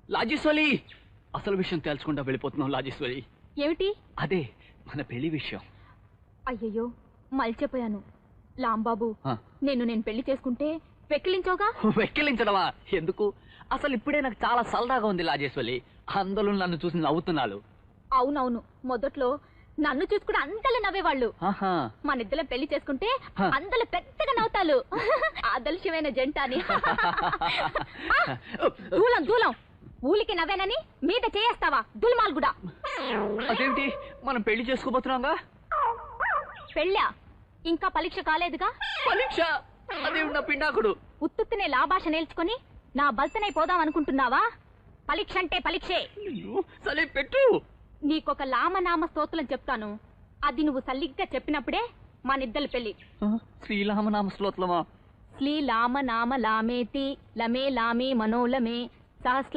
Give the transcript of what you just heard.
లాజేశ్వరి అసలు విషయం తెలుసుకుంటా వెళ్ళిపోతున్నాం లాజేశ్వరి. ఏమిటి? అదే మన పెళ్లి విషయం. అయ్యయ్యో మల్చిపోయాను. లాంబాబు నేను పెళ్లి చేసుకుంటే వెక్కిలించోగా. వెక్కిలించడమా? ఎందుకు? అసలు ఇప్పుడే నాకు చాలా సరదాగా ఉంది లాజేశ్వరి. అందరూ నన్ను చూసి నవ్వుతున్నారు. అవునవును, మొదట్లో నన్ను చూసుకుని అందరూ నవ్వేవాళ్ళు. మనిద్దరం పెళ్లి చేసుకుంటే అందరూ పెద్దగా నవ్వుతారు. ఆదర్శమైన జంట అని. దూలం దూలం ఊలికి నవ్వేనని మీద చేయేస్తావా దుల్మాల్ కూడా? అదేమిటి, మనం పెళ్లి చేసుకోబోతున్నాగా? పెళ్ళా? ఇంకా పరీక్ష కాలేదుగా. పరీక్ష? అదేమిటి నా పిండాకుడు? ఉత్తునే లాభాష నేర్చుకుని నా బల్తనై పోదాం అనుకుంటున్నావా? పరీక్ష అంటే పరీక్షే. సరే పెట్టు. నీకొక లామనామ స్తోత్రం చెప్తాను, అది నువ్వు సల్లిగ్గా చెప్పినప్పుడే మనిద్దరి పెళ్లి. శ్రీరామనామ స్తోత్రమా? శ్రీలామ నామ లామేతి లమే లామే మనోలమే సహస్ర